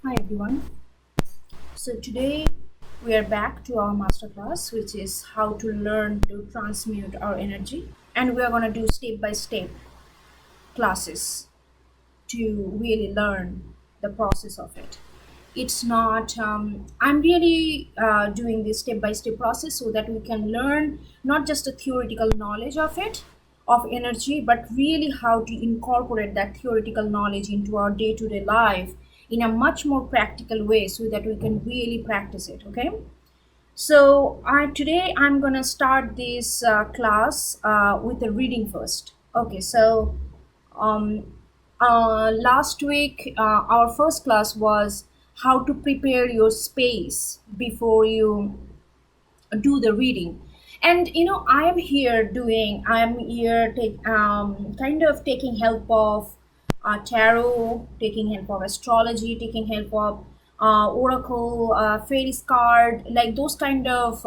Hi everyone. So today we are back to our masterclass, which is how to learn to transmute our energy, and we are going to do step by step classes to really learn the process of it. It's not. I'm really doing this step by step process so that we can learn not just a theoretical knowledge of it, of energy, but really how to incorporate that theoretical knowledge into our day to day life in a much more practical way so that we can really practice it. Okay. So today I'm gonna start this class with a reading first. Okay, so um, last week our first class was how to prepare your space before you do the reading. And I'm here kind of taking help of tarot, taking help of astrology, taking help of oracle, fairies card, like those kind of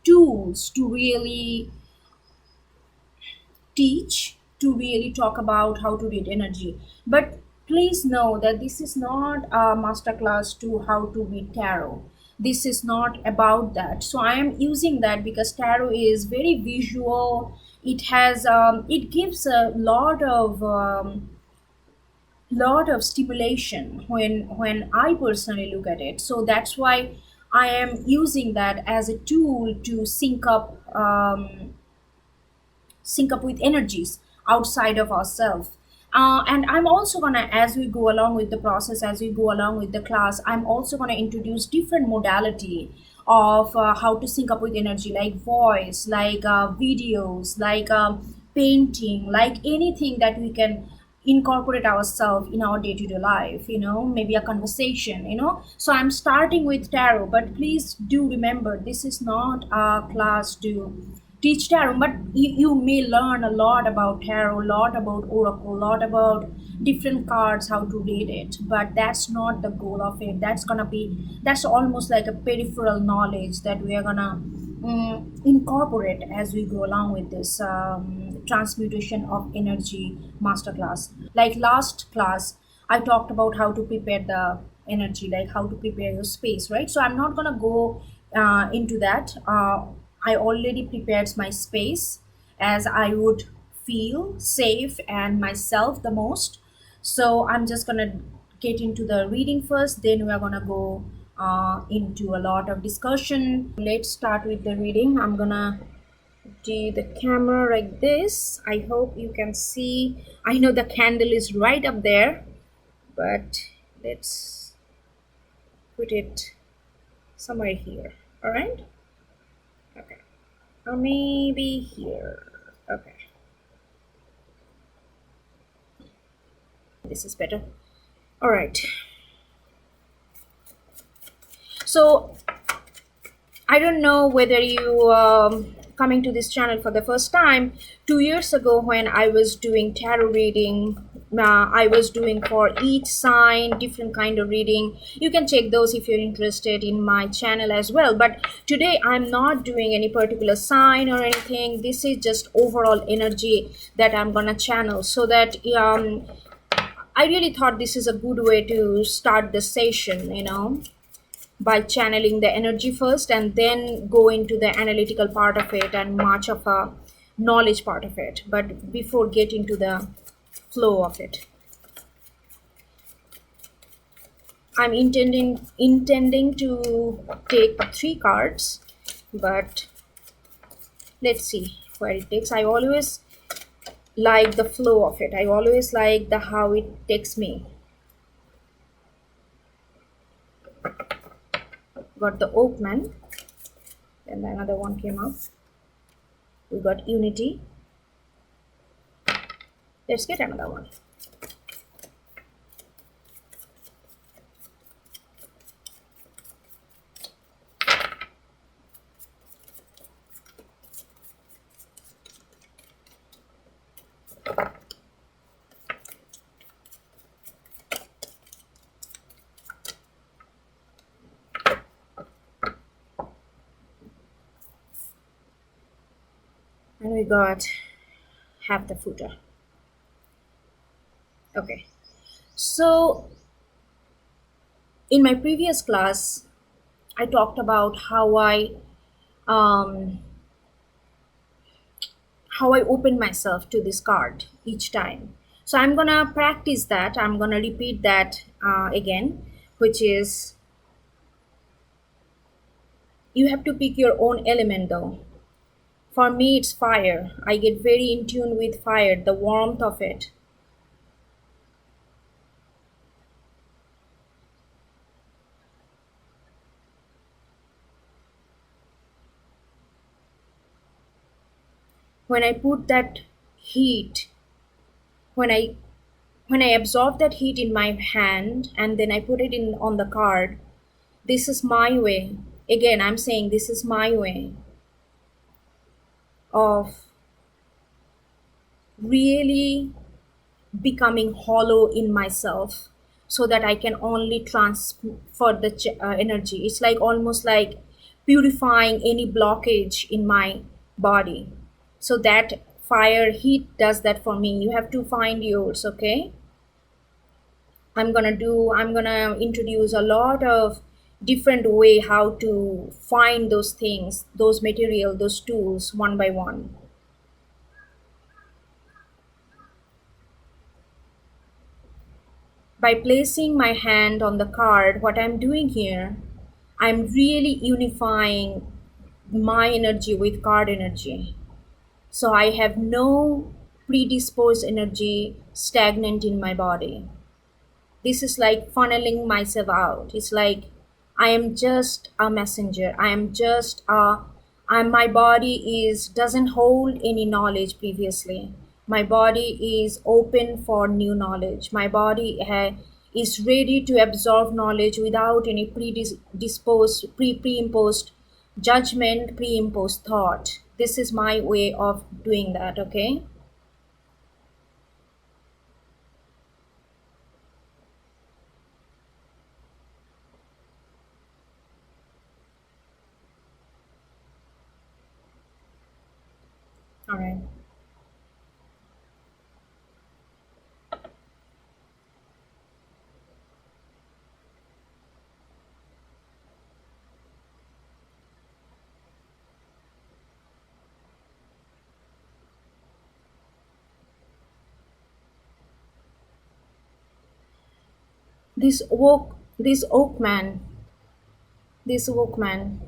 tools to really teach, to really talk about how to read energy. But please know that this is not a masterclass to how to read tarot. This is not about that. So I am using that because tarot is very visual. It gives a lot of stimulation when I personally look at it. So that's why I am using that as a tool to sync up with energies outside of ourselves. And I'm also gonna, as we go along with the process, as we go along with the class, I'm also gonna introduce different modality of how to sync up with energy, like voice, like videos, like painting, like anything that we can incorporate ourselves in our day-to-day life, maybe a conversation, so I'm starting with tarot, but please do remember this is not a class to teach tarot, but you may learn a lot about tarot, a lot about oracle, a lot about different cards, how to read it, but that's not the goal of it. That's almost like a peripheral knowledge that we are gonna incorporate as we go along with this transmutation of energy masterclass. Like last class I talked about how to prepare the energy, like how to prepare your space, right? So I'm not gonna go into that. I already prepared my space as I would feel safe and myself the most. So I'm just gonna get into the reading first, then we're gonna go into a lot of discussion. Let's start with the reading. I'm gonna do the camera like this. I hope you can see. I know the candle is right up there, but let's put it somewhere here. All right. Okay. Or maybe here. Okay. This is better. All right. So I don't know whether you coming to this channel for the first time. 2 years ago, when I was doing tarot reading, I was doing for each sign different kind of reading. You can check those if you're interested in my channel as well. But today I'm not doing any particular sign or anything. This is just overall energy that I'm gonna channel, so that I really thought this is a good way to start the session, by channeling the energy first and then go into the analytical part of it and much of a knowledge part of it, but before getting to the flow of it, I'm intending to take 3 cards, but let's see where it takes. I always like the flow of it. I always like the how it takes me. Got the Oakman, then another one came up. We got Unity. Let's get another one. And we got half the footer. Okay, so In my previous class, I talked about um, how I open myself to this card each time. So I'm gonna practice that. I'm gonna repeat that again, which is you have to pick your own element though. For me, it's fire. I get very in tune with fire, the warmth of it. When I put that heat, when I when I absorb that heat in my hand and then I put it in on the card, this is my way. Again, I'm saying this is my way of really becoming hollow in myself so that I can only transfer the energy. It's like almost like purifying any blockage in my body. So that fire heat does that for me. You have to find yours, okay? I'm gonna introduce a lot of different way how to find those things, those material, those tools one by one. By placing my hand on the card, what I'm doing here, I'm really unifying my energy with card energy. So I have no predisposed energy stagnant in my body. This is like funneling myself out. It's like I am just a messenger. I am just a my body is doesn't hold any knowledge previously. My body is open for new knowledge. My body is ready to absorb knowledge without any predisposed pre-imposed judgment, pre-imposed thought. This is my way of doing that, okay? All right. This oak man, this oak man,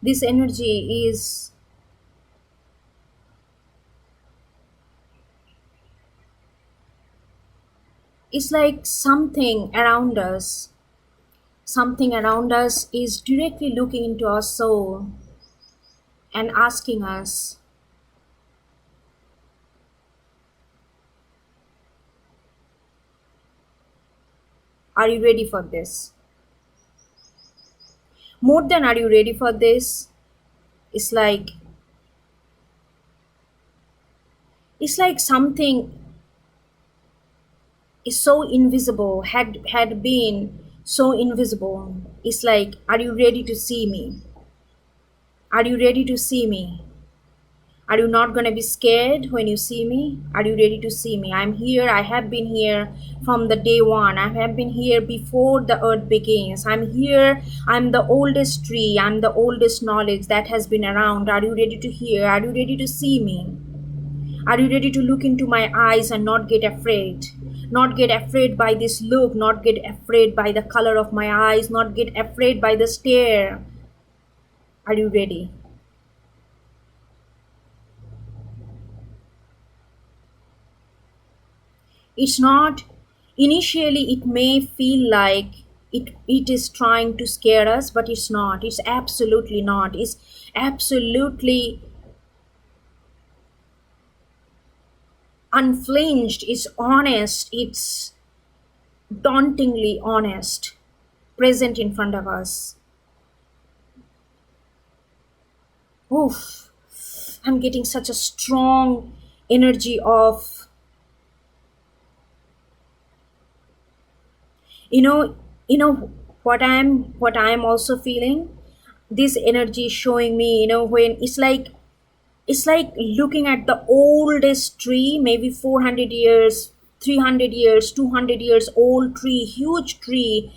this energy is, it's like something around us is directly looking into our soul and asking us, are you ready for this? More than are you ready for this, it's like something is so invisible, had been so invisible. It's like, are you ready to see me? Are you ready to see me? Are you not going to be scared when you see me? Are you ready to see me? I'm here. I have been here from the day one. I have been here before the earth begins. I'm here. I'm the oldest tree. I'm the oldest knowledge that has been around. Are you ready to hear? Are you ready to see me? Are you ready to look into my eyes and not get afraid? Not get afraid by this look, not get afraid by the color of my eyes, not get afraid by the stare. Are you ready? It's not, initially it may feel like it is trying to scare us, but it's not. It's absolutely not. It's absolutely unflinched. It's honest. It's dauntingly honest, present in front of us. Oof, I'm getting such a strong energy of, you know, what I'm also feeling. This energy is showing me, when it's like It's like looking at the oldest tree, maybe 400 years, 300 years, 200 years old tree, huge tree.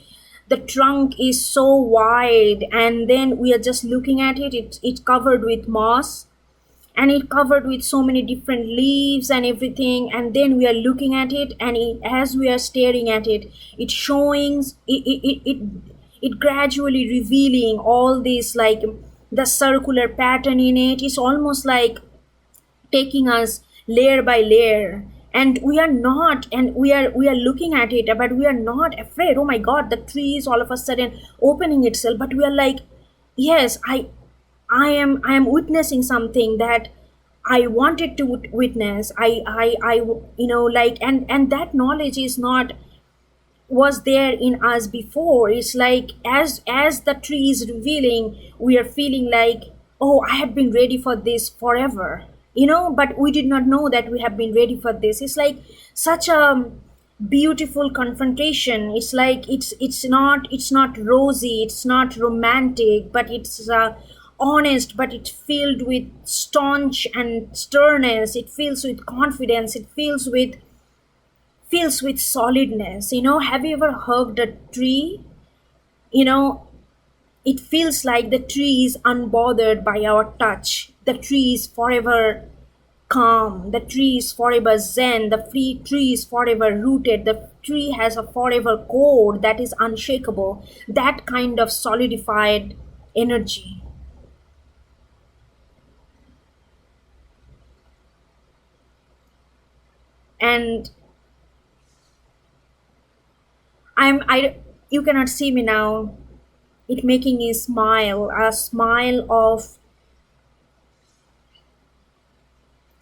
The trunk is so wide, and then we are just looking at it. It's covered with moss, and it covered with so many different leaves and everything. And then we are looking at it, and as we are staring at it, it's showing it gradually revealing all this, like the circular pattern in it. It's almost like taking us layer by layer, and we are looking at it, but we are not afraid. Oh my god, the tree is all of a sudden opening itself, but we are like, yes, I am witnessing something that I wanted to witness. I like, and that knowledge is not was there in us before. It's like, as the tree is revealing, we are feeling like, oh, I have been ready for this forever, but we did not know that we have been ready for this. It's like such a beautiful confrontation. It's like it's not rosy, it's not romantic, but it's honest, but it's filled with staunch and sternness. It feels with confidence, it feels with solidness. Have you ever hugged a tree? you know it feels like the tree is unbothered by our touch. The tree is forever calm, the tree is forever zen, the free tree is forever rooted, the tree has a forever core that is unshakable. That kind of solidified energy. And I you cannot see me now, it making me smile, a smile of,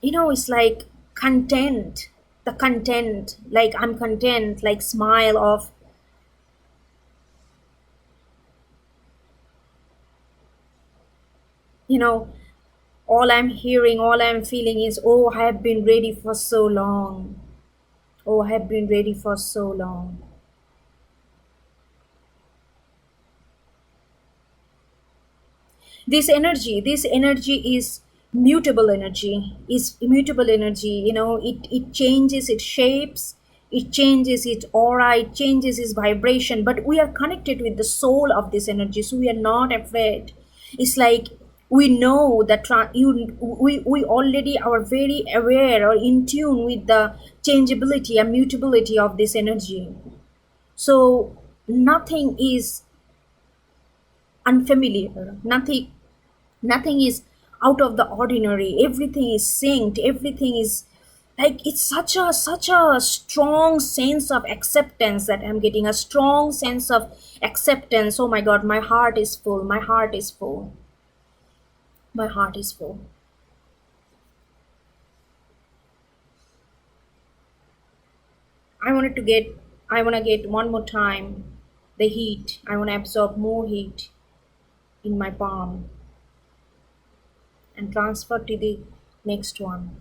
it's like content. The content, like I'm content, like smile of, you know all I'm hearing, all I'm feeling is, oh, I have been ready for so long. Oh, I have been ready for so long. This energy is mutable energy, is immutable energy. It changes its shapes, it changes its aura, it changes its vibration, but we are connected with the soul of this energy, so we are not afraid. It's like we know that we already are very aware or in tune with the changeability and mutability of this energy. So nothing is unfamiliar, nothing is out of the ordinary, everything is synced, everything is like, it's such a strong sense of acceptance that I'm getting, a strong sense of acceptance. Oh my god, my heart is full, my heart is full, my heart is full. I want to get one more time the heat. I want to absorb more heat in my palm and transfer to the next one.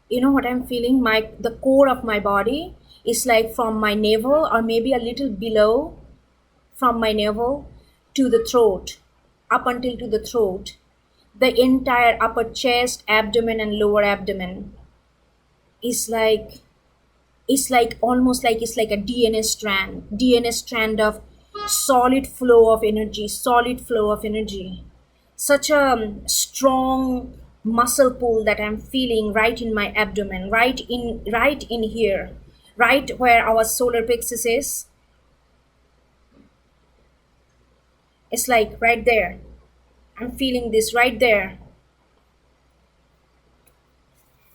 What I'm feeling? The core of my body is like from my navel, or maybe a little below, from my navel to the throat, up until to the throat. The entire upper chest, abdomen, and lower abdomen is like, almost like it's like a DNA strand of solid flow of energy. Such a strong muscle pull that I'm feeling right in my abdomen, right in here, right where our solar plexus is. It's like right there. I'm feeling this right there.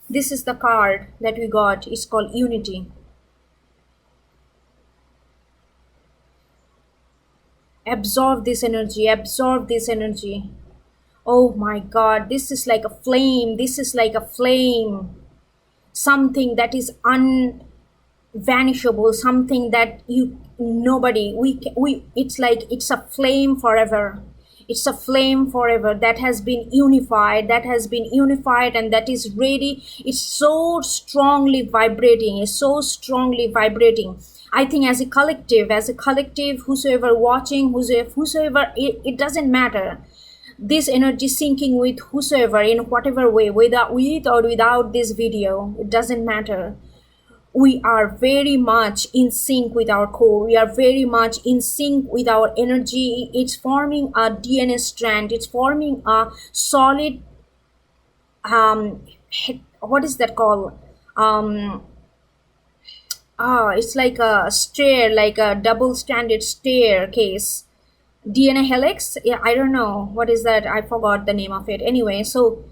This is the card that we got. It's called Unity. Absorb this energy, absorb this energy. Oh my god, this is like a flame. This is like a flame. Something that is unvanishable, something that you nobody we it's like it's a flame forever. It's a flame forever that has been unified, and that is ready. It's so strongly vibrating, it's so strongly vibrating. I think as a collective, whosoever watching, whosoever it doesn't matter. This energy syncing with whosoever in whatever way, whether with or without this video, it doesn't matter. We are very much in sync with our core. We are very much in sync with our energy. It's forming a DNA strand. It's forming a solid, what is that called? Um, it's like a stair, like a double-stranded staircase. DNA helix? Yeah, I don't know. What is that? I forgot the name of it. Anyway, so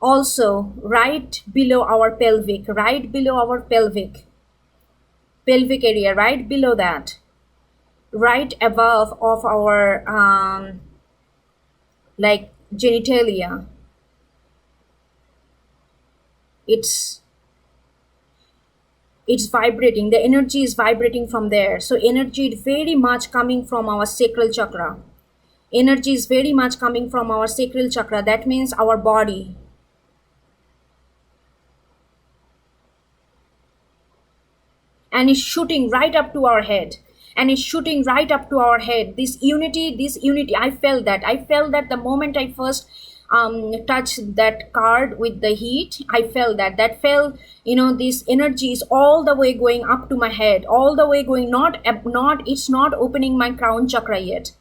also right below our pelvic area, right below that, right above of our like genitalia, it's vibrating. The energy is vibrating from there. So energy is very much coming from our sacral chakra. Energy is very much coming from our sacral chakra. That means our body. And it's shooting right up to our head. And it's shooting right up to our head. This unity, I felt that the moment I first touched that card with the heat. I felt that felt, this energy is all the way going up to my head, all the way going, it's not opening my crown chakra yet.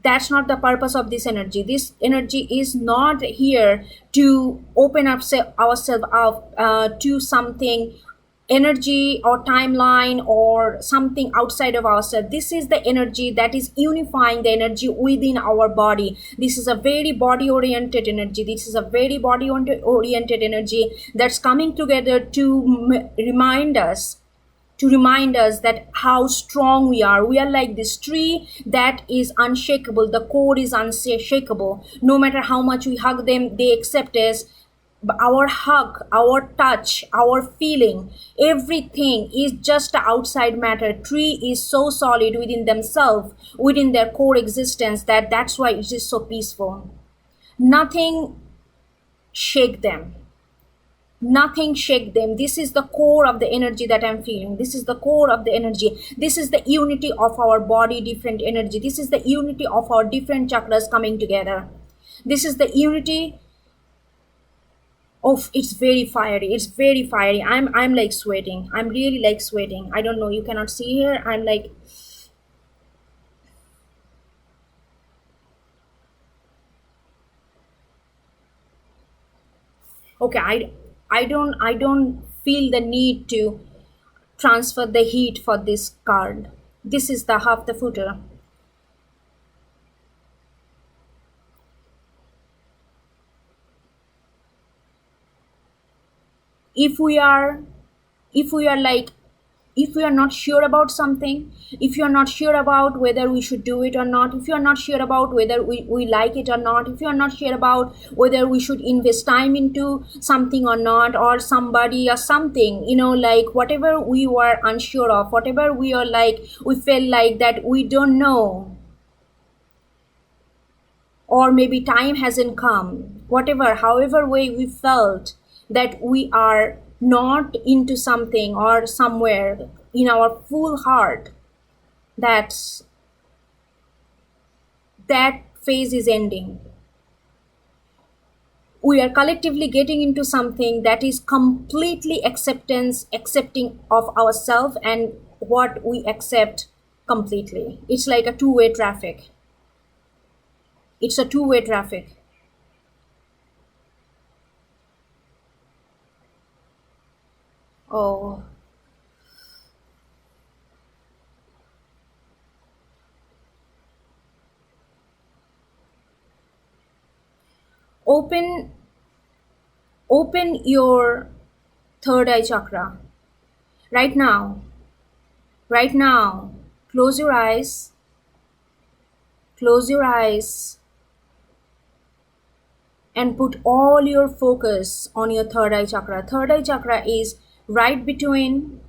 That's not the purpose of this energy. This energy is not here to open up ourselves up to something, energy or timeline or something outside of ourselves. This is the energy that is unifying the energy within our body. This is a very body oriented energy. This is a very body oriented energy that's coming together to remind us that how strong we are. We are like this tree that is unshakable. The core is unshakable. No matter how much we hug them, they accept us. Our hug, our touch, our feeling, everything is just outside matter. Tree is so solid within themselves, within their core existence, that's why it is so peaceful. Nothing shake them. Nothing shake them. This is the core of the energy that I'm feeling. This is the core of the energy. This is the unity of our body, different energy. This is the unity of our different chakras coming together. This is the unity. Oh, it's very fiery. It's very fiery. I'm like sweating. I'm really like sweating. I don't know. You cannot see here. I'm like, okay. I don't feel the need to transfer the heat for this card. This is the half the footer. If we are like, if we are not sure about something, if you are not sure about whether we should do it or not, if you are not sure about whether we like it or not, if you are not sure about whether we should invest time into something or not, or somebody or something, like whatever we were unsure of, whatever we are like, we felt like that we don't know, or maybe time hasn't come, whatever, however way we felt that we are not into something or somewhere in our full heart, that phase is ending. We are collectively getting into something that is completely accepting of ourselves and what we accept completely. It's like a two-way traffic. It's a two-way traffic. Oh, open your third eye chakra right now. Right now, close your eyes. Close your eyes and put all your focus on your third eye chakra. Third eye chakra is right between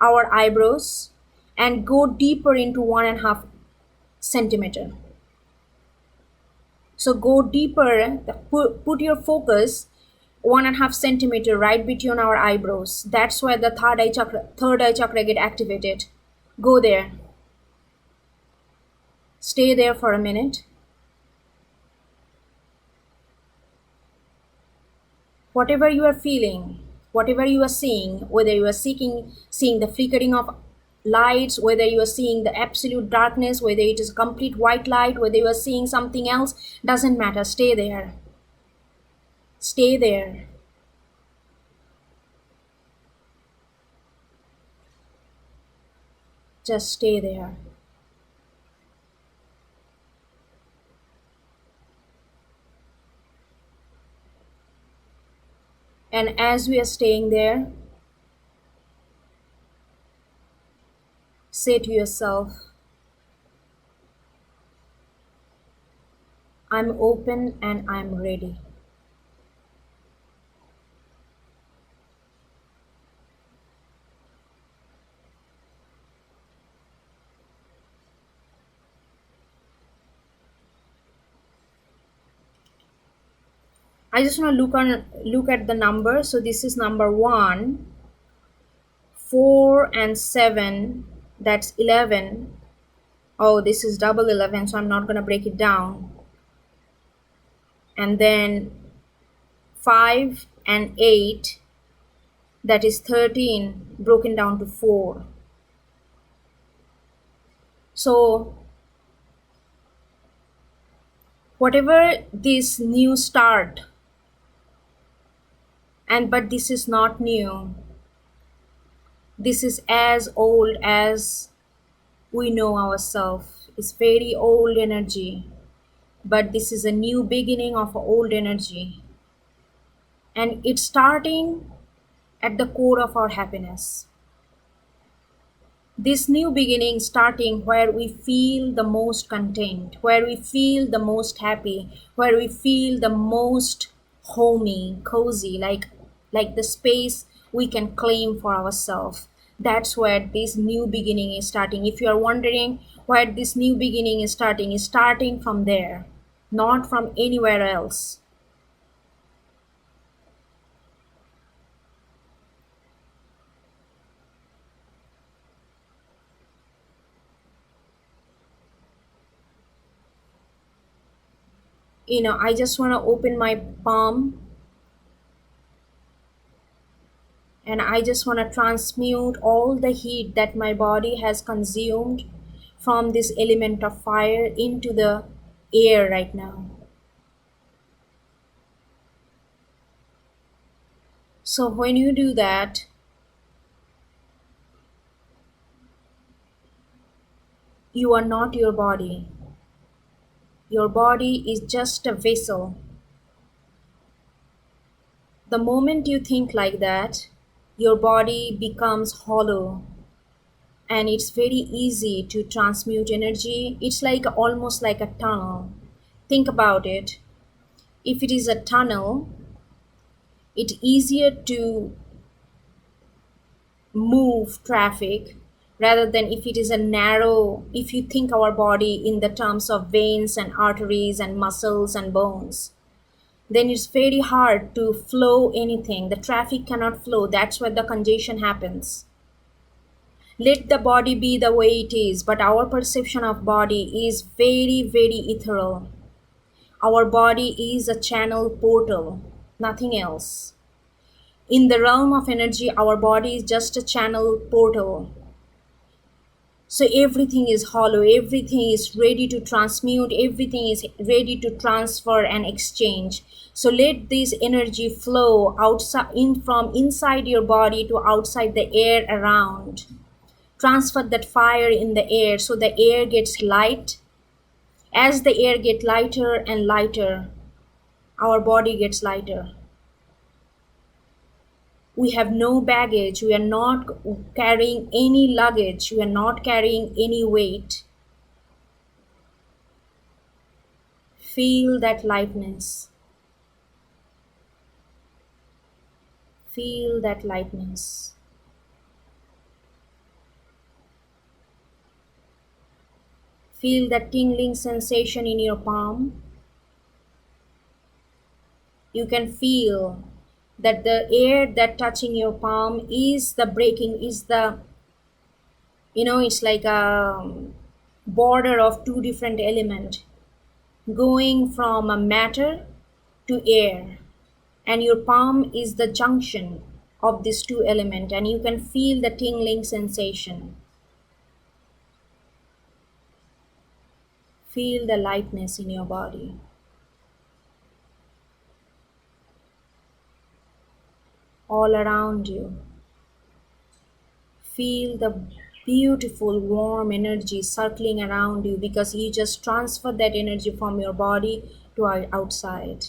our eyebrows and go deeper into 1.5 centimeter. So go deeper, put your focus 1.5 centimeter right between our eyebrows. That's where the third eye chakra get activated. Go there. Stay there for a minute. Whatever you are feeling, whatever you are seeing, whether you are seeing the flickering of lights, whether you are seeing the absolute darkness, whether it is complete white light, whether you are seeing something else, doesn't matter. Stay there. Stay there. Just stay there. And as we are staying there, say to yourself, I'm open and I'm ready. I just want to look at the number. So this is number 1, 4 and 7, that's 11. Oh, this is double 11, so I'm not going to break it down. And then 5 and 8, that is 13, broken down to 4. So whatever this new start, but this is not new. This is as old as we know ourselves. It's very old energy, but this is a new beginning of old energy. And it's starting at the core of our happiness. This new beginning starting where we feel the most content, where we feel the most happy, where we feel the most homey, cozy, like the space we can claim for ourselves. That's where this new beginning is starting. If you are wondering where this new beginning is starting from there, not from anywhere else. I just want to open my palm and I just want to transmute all the heat that my body has consumed from this element of fire into the air right now. So when you do that, you are not your body. Your body is just a vessel. The moment you think like that, your body becomes hollow and it's very easy to transmute energy. It's like almost like a tunnel. Think about it. If it is a tunnel, it's easier to move traffic rather than if it is a narrow, if you think our body in the terms of veins and arteries and muscles and bones, then it's very hard to flow anything. The traffic cannot flow. That's where the congestion happens. Let the body be the way it is, but our perception of body is very, very ethereal. Our body is a channel portal, nothing else. In the realm of energy, our body is just a channel portal. So everything is hollow, everything is ready to transmute, everything is ready to transfer and exchange. So let this energy flow from inside your body to outside the air around. Transfer that fire in the air so the air gets light. As the air gets lighter and lighter, our body gets lighter. We have no baggage. We are not carrying any luggage. We are not carrying any weight. Feel that lightness. Feel that lightness. Feel that tingling sensation in your palm. You can feel that the air that touching your palm is the breaking, is the, it's like a border of two different elements going from a matter to air, and your palm is the junction of these two elements, and you can feel the tingling sensation, feel the lightness in your body all around you. Feel the beautiful warm energy circling around you because you just transfer that energy from your body to outside.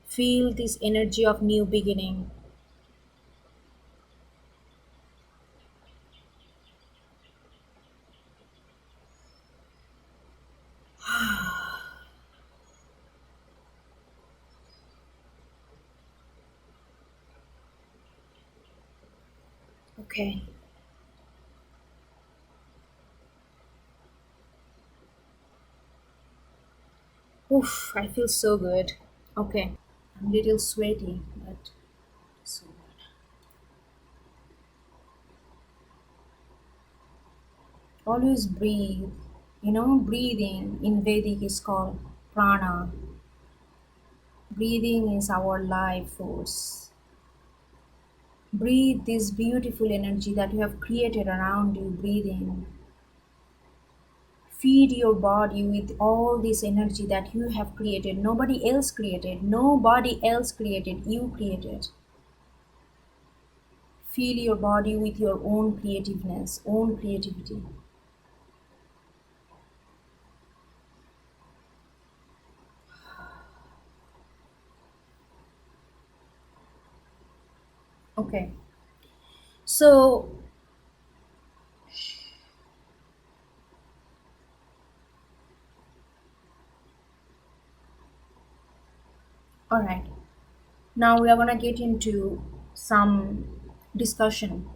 Feel this energy of new beginning. Okay. Oof, I feel so good. Okay. I'm a little sweaty, but so good. Always breathe. Breathing in Vedic is called prana. Breathing is our life force. Breathe this beautiful energy that you have created around you. Breathe in. Feed your body with all this energy that you have created. Nobody else created. Nobody else created. You created. Fill your body with your own creativeness, own creativity. Okay. So, all right. Now we are going to get into some discussion.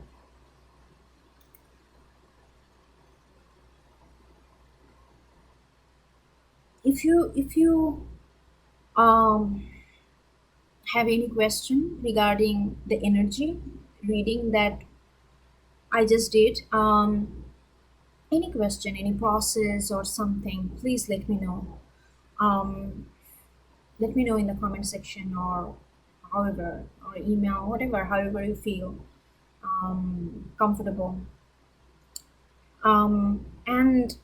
If you um have any question regarding the energy reading that I just did, any question, any process or something, please let me know. Um, let me know in the comment section, or however, or email, whatever, however you feel comfortable. And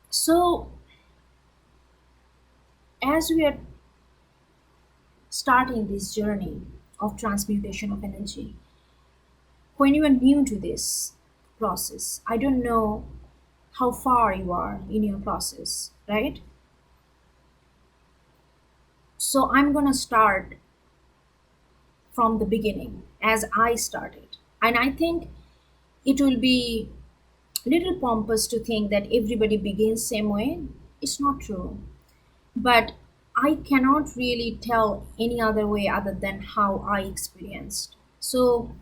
so, as we are starting this journey of transmutation of energy, when you are new to this process, I don't know how far you are in your process, right? So I'm going to start from the beginning as I started. And I think it will be little pompous to think that everybody begins same way. It's not true. But I cannot really tell any other way other than how I experienced. So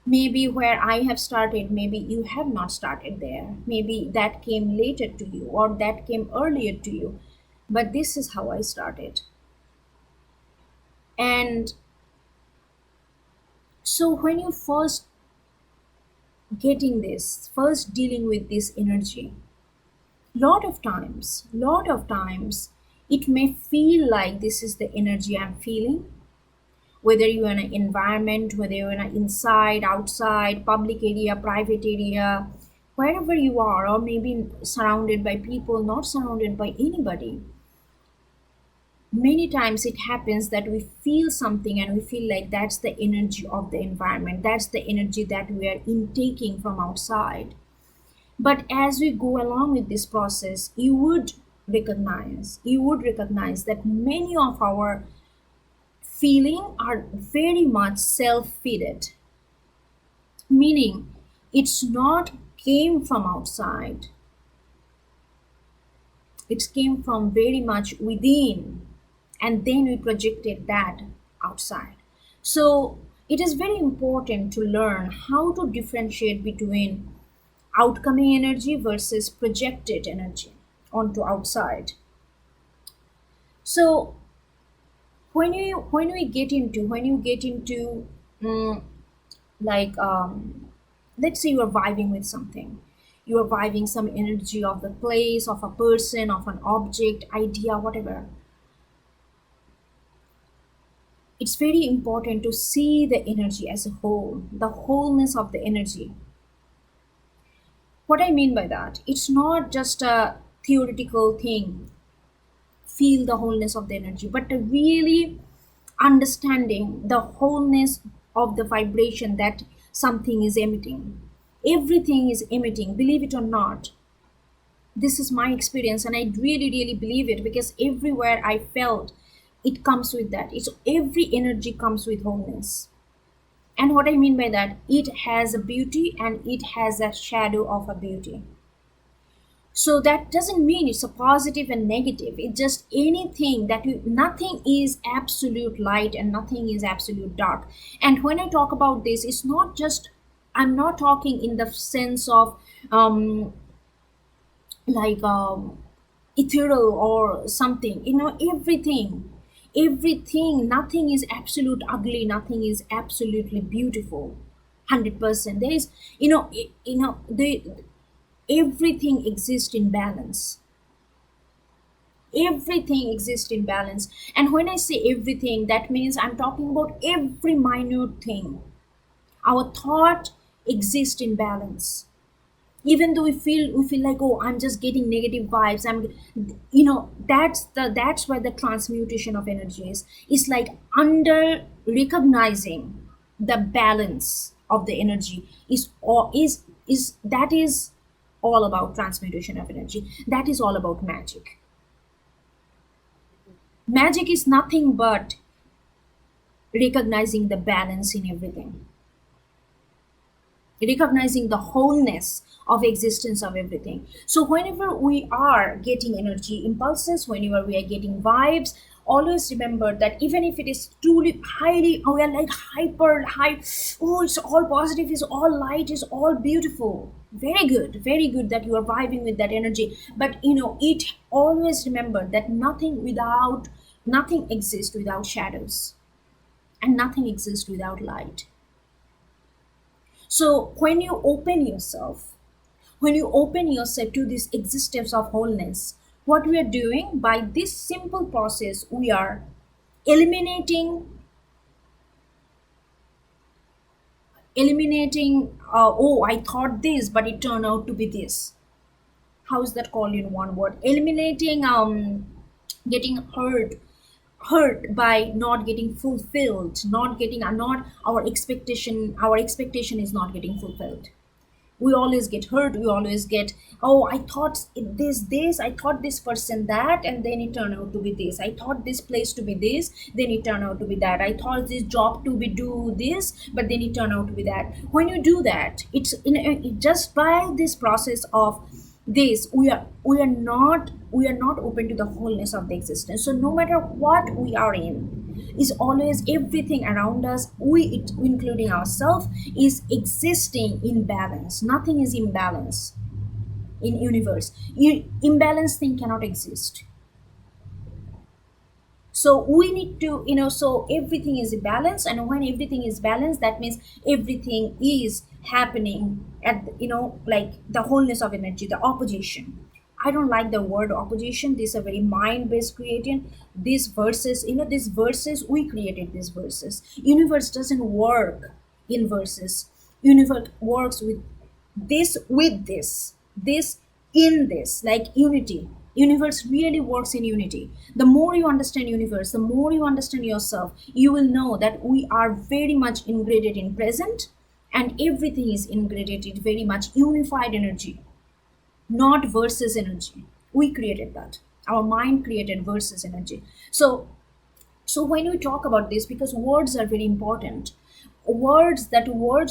maybe where I have started, maybe you have not started there. Maybe that came later to you or that came earlier to you. But this is how I started. And so when you first getting this, first dealing with this energy, lot of times it may feel like this is the energy I'm feeling, whether you're in an environment, whether you're in an inside, outside, public area, private area, wherever you are, or maybe surrounded by people, not surrounded by anybody. Many times it happens that we feel something and we feel like that's the energy of the environment, that's the energy that we are intaking from outside. But as we go along with this process, you would recognize that many of our feeling are very much self-feeded, meaning it's not came from outside, it came from very much within, and then we projected that outside. So it is very important to learn how to differentiate between outcoming energy versus projected energy onto outside. So when you get into mm, like let's say you're vibing with something, you're vibing some energy of the place, of a person, of an object, idea, whatever. It's very important to see the energy as a whole, the wholeness of the energy. What I mean by that, it's not just a theoretical thing, feel the wholeness of the energy, but to really understanding the wholeness of the vibration that something is emitting. Everything is emitting, believe it or not. This is my experience, and I really, really believe it because everywhere I felt it comes with that. It's every energy comes with wholeness. And what I mean by that, it has a beauty and it has a shadow of a beauty. So that doesn't mean it's a positive and negative. It's just anything that you, nothing is absolute light and nothing is absolute dark. And when I talk about this, it's not just, I'm not talking in the sense of um, like ethereal or something. Everything, nothing is absolute ugly, nothing is absolutely beautiful. 100%. There is, the everything exists in balance. Everything exists in balance. And when I say everything, that means I'm talking about every minute thing. Our thought exists in balance. Even though we feel like, oh, I'm just getting negative vibes, that's where the transmutation of energy is. It's like under recognizing the balance of the energy is all is that is all about transmutation of energy. That is all about magic. Magic is nothing but recognizing the balance in everything, recognizing the wholeness of existence of everything. So whenever we are getting energy impulses, whenever we are getting vibes, always remember that even if it is truly highly, oh, we are like hyper high, oh, it's all positive, it's all light, it's all beautiful, very good that you are vibing with that energy. But it, always remember that nothing exists without shadows, and nothing exists without light. So when you open yourself to this existence of wholeness, what we are doing by this simple process, we are eliminating oh, I thought this but it turned out to be this. How is that called in one word? Eliminating getting hurt by not getting fulfilled, not getting not our expectation is not getting fulfilled. We always get hurt, we always get, oh, I thought this, I thought this person that, and then it turned out to be this. I thought this place to be this, then it turned out to be that. I thought this job to be do this, but then it turned out to be that. When you do that, it's just by this process of this, we are not open to the wholeness of the existence. So no matter what we are in, is always everything around us, including ourselves, is existing in balance. Nothing is imbalance in universe. Imbalance thing cannot exist. So we need to, so everything is balanced, and when everything is balanced, that means everything is happening at, like the wholeness of energy, the opposition. I don't like the word opposition. This is a very mind-based creating. These verses, these verses, we created these verses. Universe doesn't work in verses. Universe works with this in this, like unity. Universe really works in unity. The more you understand universe, the more you understand yourself, you will know that we are very much integrated in present, and everything is integrated very much unified energy, not versus energy. We created that. Our mind created versus energy. So when we talk about this, because words are very important, words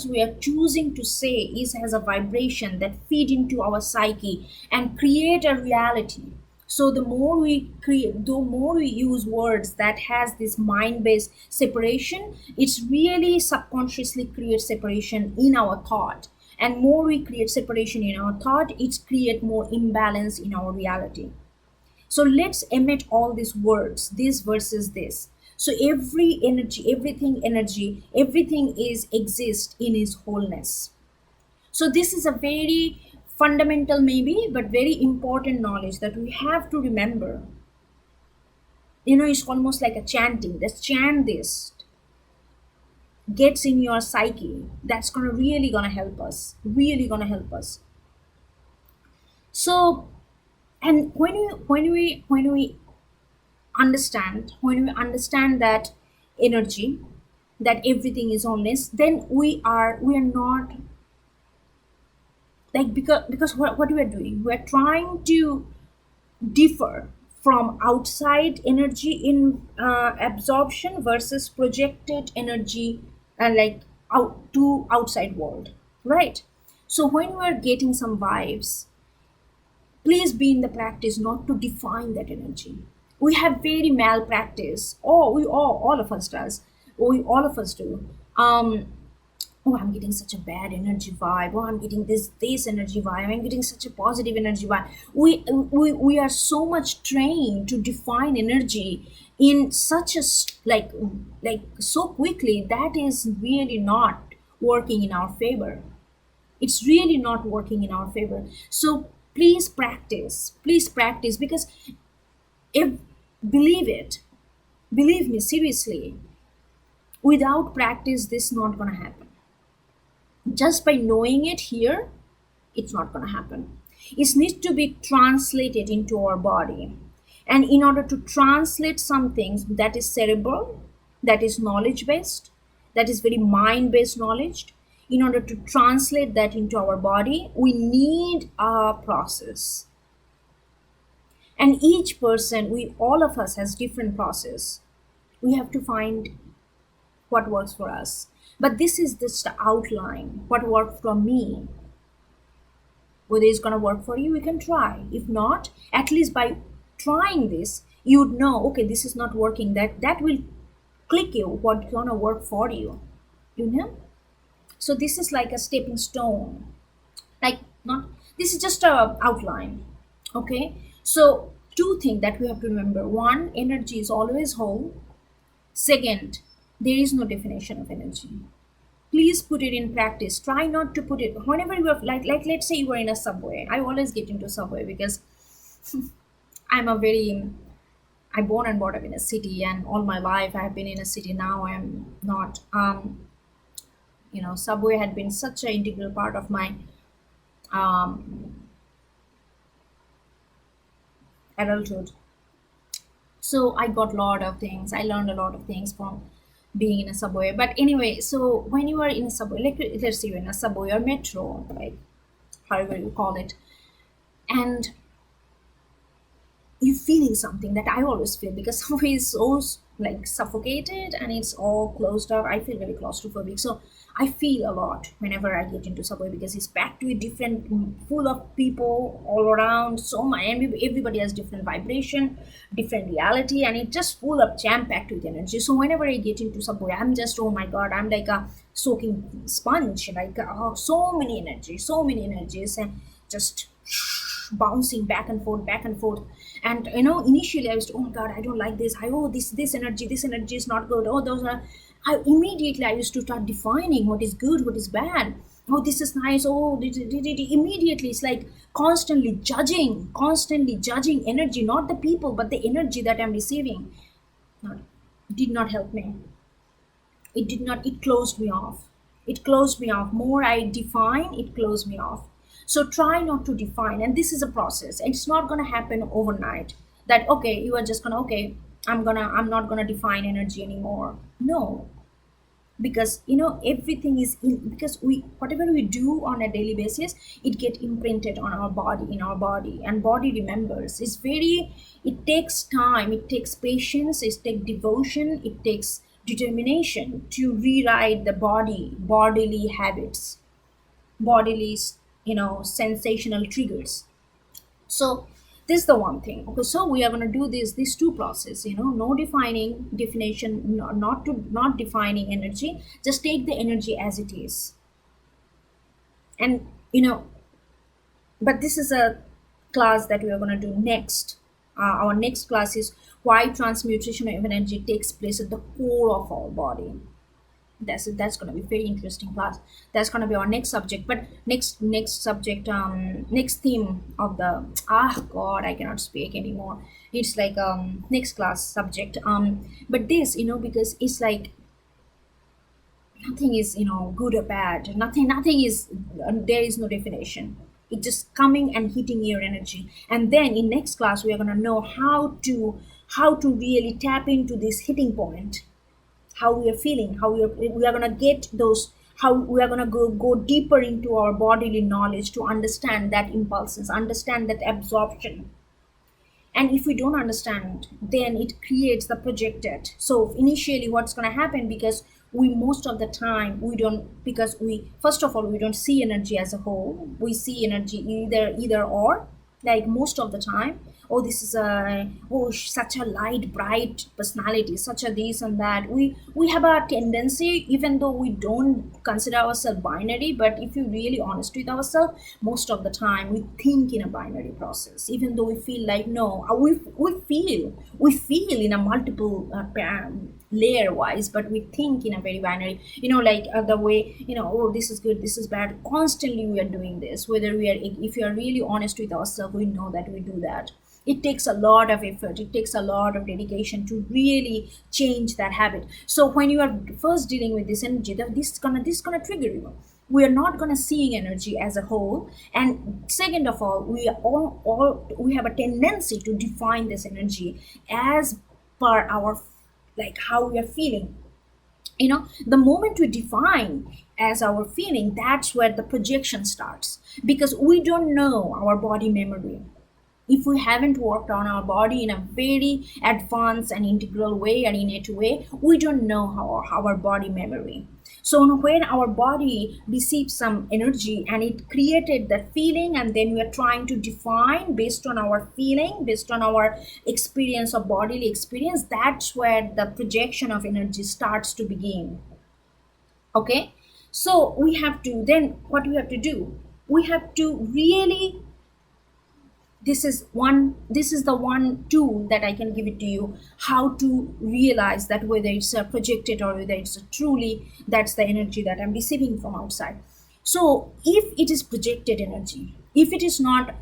we are choosing to say is has a vibration that feed into our psyche and create a reality. So the more we use words that has this mind-based separation, it's really subconsciously creates separation in our thought. And more we create separation in our thought, it create more imbalance in our reality. So let's emit all these words, this versus this. So every energy, everything is exist in its wholeness. So this is a very fundamental, maybe, but very important knowledge that we have to remember. It's almost like a chanting. Let's chant this, gets in your psyche. That's gonna help us. Really gonna help us. So, and when we understand that energy, that everything is honest, then we are not like, because what we are doing, we are trying to differ from outside energy in absorption versus projected energy, and like out to outside world, right? So when we are getting some vibes, please be in the practice not to define that energy. We have very malpractice. Oh, we all of us does. We all of us do. Oh, I'm getting such a bad energy vibe. Oh, I'm getting this energy vibe. I'm getting such a positive energy vibe. We are so much trained to define energy in such a like so quickly, that is really not working in our favor. It's really not working in our favor. So please practice, because if, believe it, believe me seriously, without practice this not gonna happen. Just by knowing it here, it's not going to happen. It needs to be translated into our body. And in order to translate something that is cerebral, that is knowledge based, that is very mind based knowledge, in order to translate that into our body, we need a process. And each person, all of us has different process. We have to find what works for us. But this is just the outline, what worked for me. Whether it's going to work for you, you can try. If not, at least by trying this, you would know, okay, this is not working. That will click you what's going to work for you. You know? So this is like a stepping stone. Like, not, this is just a outline. Okay? So two things that we have to remember. One, energy is always whole. Second, there is no definition of energy. Please put it in practice. Try not to put it whenever you are like let's say you are in a subway. I always get into subway because I'm a very I born and brought up in a city, and all my life I have been in a city. Now I'm not. Subway had been such an integral part of my um, adulthood. So I got a lot of things. I learned a lot of things from being in a subway. But anyway, so when you are in a subway, like let's say you're in a subway or metro, like however you call it, and you feeling something that I always feel, because subway is so like suffocated and it's all closed up. I feel very claustrophobic. So I feel a lot whenever I get into subway, because it's packed with different, full of people all around. So my everybody has different vibration, different reality, and it just full of jam packed with energy. So whenever I get into subway, I'm just, oh my god, I'm like a soaking sponge, like oh, so many energies, and just bouncing back and forth. And initially I was, oh my god, I don't like this. This energy is not good. Oh, those are, I used to start defining what is good, what is bad. Oh, this is nice. Oh, immediately it's like constantly judging energy, not the people, but the energy that I'm receiving. Not, did not help me. It did not. It closed me off. More I define, it closed me off. So try not to define, and this is a process. It's not going to happen overnight, that okay, you are just going to, okay, I'm not going to define energy anymore. No, because everything is because we, whatever we do on a daily basis, it get imprinted on our body, in our body, and body remembers. It takes time, it takes patience, it takes devotion, it takes determination to rewrite the bodily habits, bodily sensational triggers. So this is the one thing. Okay, so we are going to do these two process, no defining definition, no, not defining energy. Just take the energy as it is. And but this is a class that we are going to do next. Our next class is why transmutation of energy takes place at the core of our body. That's going to be very interesting class. That's going to be our next subject. But next subject, next theme of the, god, I cannot speak anymore. It's like next class subject. But this, because it's like nothing is good or bad. Nothing is, there is no definition. It's just coming and hitting your energy. And then in next class we are going to know how to really tap into this hitting point, how we are feeling, how we are going to get those, how we are going to go deeper into our bodily knowledge to understand that impulses, understand that absorption. And if we don't understand, then it creates the projected. So initially what's going to happen, because we most of the time we don't, because we, first of all, we don't see energy as a whole. We see energy either or, like most of the time. Oh, this is such a light bright personality, such a this and that. We have a tendency, even though we don't consider ourselves binary, but if you're really honest with ourselves, most of the time we think in a binary process, even though we feel like no, we feel in a multiple layer wise, but we think in a very binary, like the way, oh, this is good, this is bad, constantly we are doing this. Whether we are, if you are really honest with ourselves, we know that we do that. It takes a lot of effort, it takes a lot of dedication to really change that habit. So when you are first dealing with this energy, this gonna trigger you. We are not gonna see energy as a whole. And second of all, we have a tendency to define this energy as per our, like, how we are feeling. The moment we define as our feeling, that's where the projection starts, because we don't know our body memory. If we haven't worked on our body in a very advanced and integral way and innate way, we don't know how our body memory. So when our body receives some energy and it created that feeling, and then we are trying to define based on our feeling, based on our experience of bodily experience, that's where the projection of energy starts to begin. Okay? So we have to, then what we have to do? We have to really, this is the one tool that I can give it to you, how to realize that whether it's projected or whether it's truly that's the energy that I'm receiving from outside. So if it is projected energy, if it is not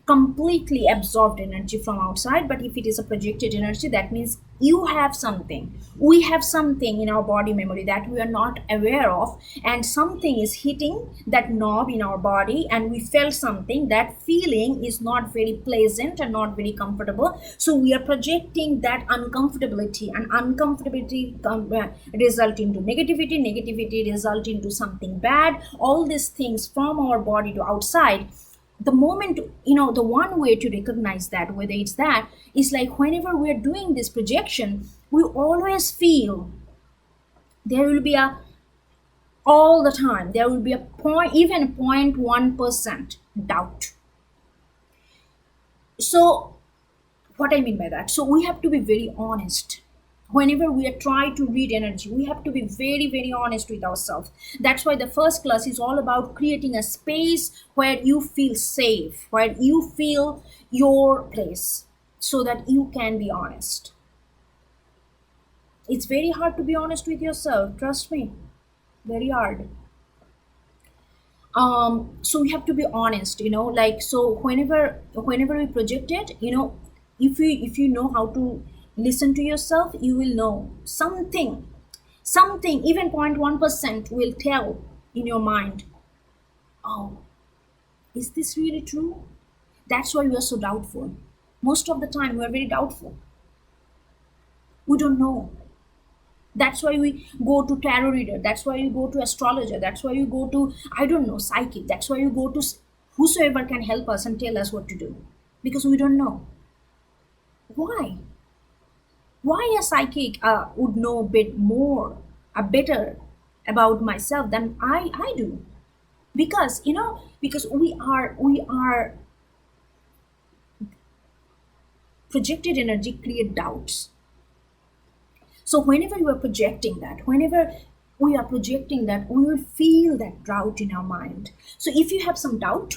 completely absorbed energy from outside, but if it is a projected energy, that means we have something in our body memory that we are not aware of, and something is hitting that knob in our body, and we felt something. That feeling is not very pleasant and not very comfortable, so we are projecting that uncomfortability, and uncomfortability result into negativity result into something bad, all these things from our body to outside. The moment, the one way to recognize that, whether it's that, is like whenever we're doing this projection, we always feel there will be all the time, there will be a point, even 0.1% doubt. So what I mean by that, so we have to be very honest. Whenever we are trying to read energy, we have to be very, very honest with ourselves. That's why the first class is all about creating a space where you feel safe, where you feel your place, so that you can be honest. It's very hard to be honest with yourself, trust me, very hard. So we have to be honest, like, so whenever we project it, if you know how to listen to yourself, you will know something, even 0.1% will tell in your mind, oh, is this really true? That's why we are so doubtful. Most of the time we are very doubtful, we don't know. That's why we go to tarot reader, that's why you go to astrologer, that's why you go to, I don't know, psychic, that's why you go to whosoever can help us and tell us what to do, because we don't know. Why a psychic would know a bit more, better about myself than I do? Because because we are projected energy create doubts. So whenever you are projecting that, whenever we are projecting that, we will feel that doubt in our mind. So if you have some doubt,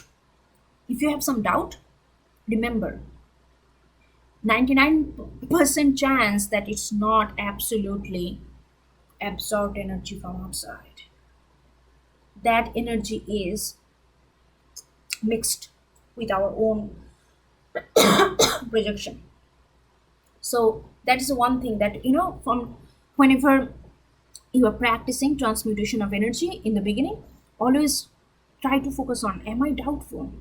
remember, 99% chance that it's not absolutely absorbed energy from outside. That energy is mixed with our own projection. So that is one thing that, from whenever you are practicing transmutation of energy in the beginning, always try to focus on, am I doubtful?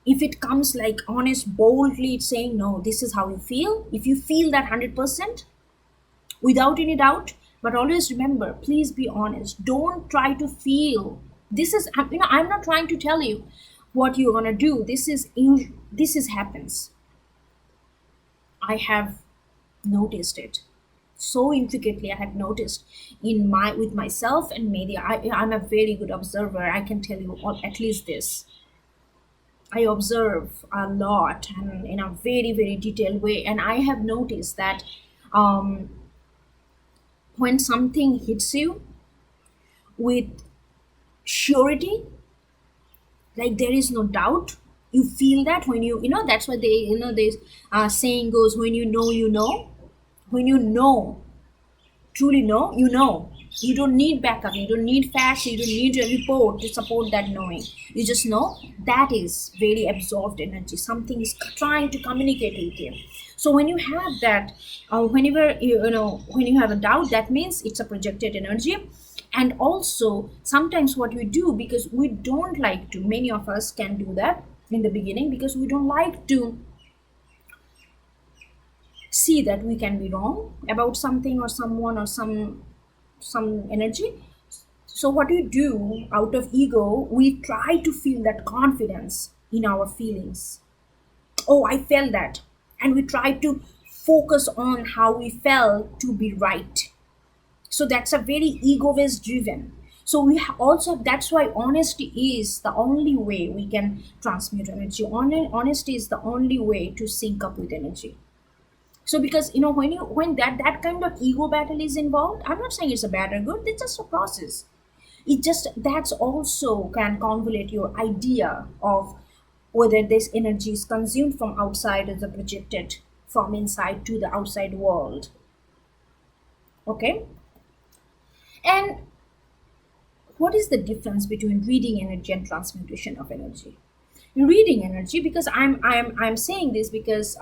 If it comes like honest, boldly saying, no, this is how you feel, if you feel that 100% without any doubt, but always remember, please be honest. Don't try to feel. This is, I'm not trying to tell you what you're gonna do. This is happens. I have noticed it so intricately. I have noticed in my with myself and media. I'm a very good observer. I can tell you all, at least this. I observe a lot and in a very, very detailed way. And I have noticed that um, when something hits you with surety, like there is no doubt, you feel that when that's what this saying goes, when you know, when you know, truly know, you don't need backup, you don't need facts, you don't need a report to support that knowing. You just know that is very absorbed energy, something is trying to communicate with you. So when you have that, whenever when you have a doubt, that means it's a projected energy. And also sometimes what we do, because we don't like to, many of us can do that in the beginning, because we don't like to see that we can be wrong about something or someone or some energy. So what we do, out of ego, we try to feel that confidence in our feelings. Oh, I felt that. And we try to focus on how we felt to be right. So that's a very ego based driven. So also, that's why honesty is the only way we can transmute energy. Honesty is the only way to sync up with energy. So because when that kind of ego battle is involved, I'm not saying it's a bad or good, it's just a process. It just, that's also can convolute your idea of whether this energy is consumed from outside or the projected from inside to the outside world. Okay. And what is the difference between reading energy and transmutation of energy? Reading energy, because I'm saying this because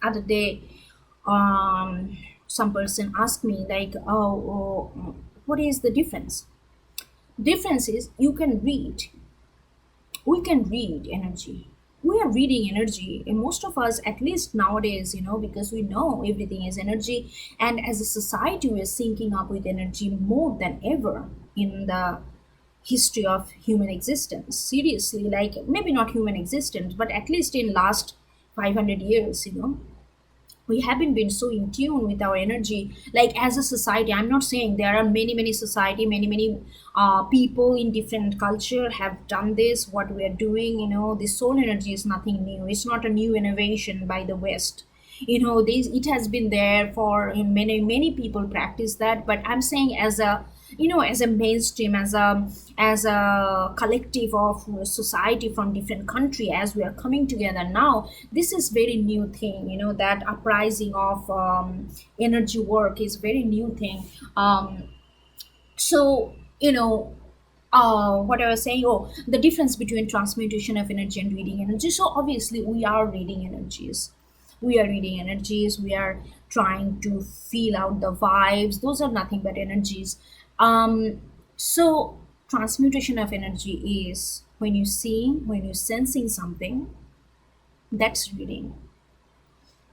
other day some person asked me like, oh, what is the difference? Difference is, you can read, we can read energy, we are reading energy, and most of us, at least nowadays, because we know everything is energy, and as a society we're syncing up with energy more than ever in the history of human existence. Seriously, like maybe not human existence, but at least in last 500 years, we haven't been so in tune with our energy, like as a society. I'm not saying, there are many society, many people in different culture have done this, what we are doing. This soul energy is nothing new, it's not a new innovation by the West. This, it has been there for many people practice that. But I'm saying, as a as a mainstream, as a collective of society from different country, as we are coming together now, this is very new thing. That uprising of energy work is very new thing. So what I was saying, oh, the difference between transmutation of energy and reading energy. So obviously we are reading energies, we are trying to feel out the vibes, those are nothing but energies. So transmutation of energy is when you see, when you're sensing something, that's reading,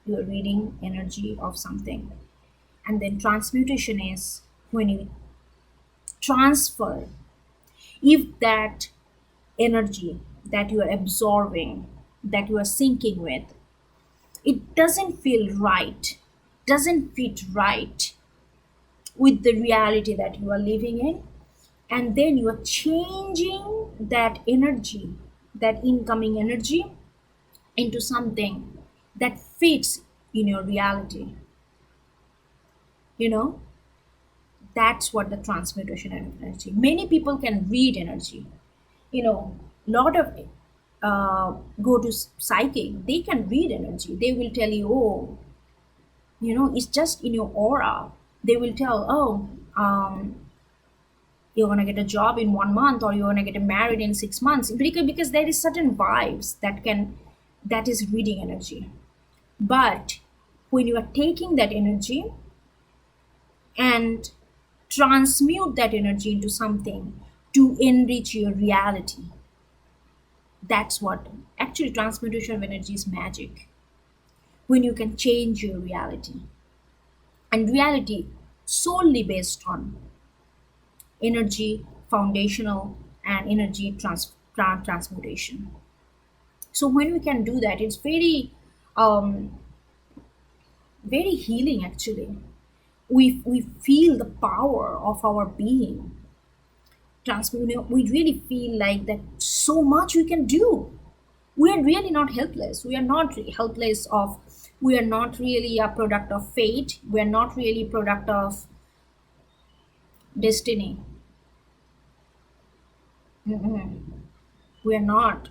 you're reading energy of something. And then transmutation is when you transfer, if that energy that you are absorbing, that you are syncing with, it doesn't feel right, doesn't fit right with the reality that you are living in, and then you are changing that energy, that incoming energy, into something that fits in your reality. you know that's what the transmutation of energy. Many people can read energy, lot of it. go to psychic, they can read energy. They will tell you, oh, it's just in your aura. They will tell, oh, you're gonna get a job in 1 month, or you're gonna get married in 6 months, because there is certain vibes that is reading energy. But when you are taking that energy and transmute that energy into something to enrich your reality, that's what actually transmutation of energy is magic. When you can change your reality, and reality solely based on energy foundational and energy transmutation. So when we can do that, it's um, very healing actually. We feel the power of our being transmute. We really feel like that so much we can do. We are really not helpless. We are not helpless of. We are not really a product of fate. We are not really product of destiny. Mm-mm. We are not.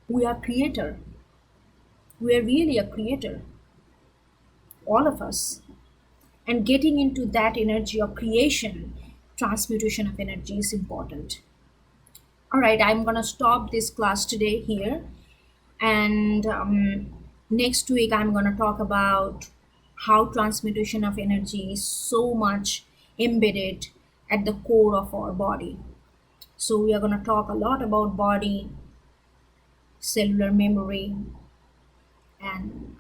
We are creator. We are really a creator, all of us. And getting into that energy of creation, transmutation of energy is important. All right, I'm gonna stop this class today here, and next week I'm gonna talk about how transmutation of energy is so much embedded at the core of our body. So we are gonna talk a lot about body, cellular memory, and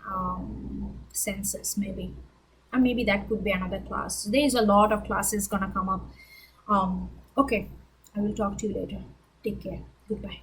senses maybe, and maybe that could be another class. There is a lot of classes gonna come up. Okay, I will talk to you later. Take care. Goodbye.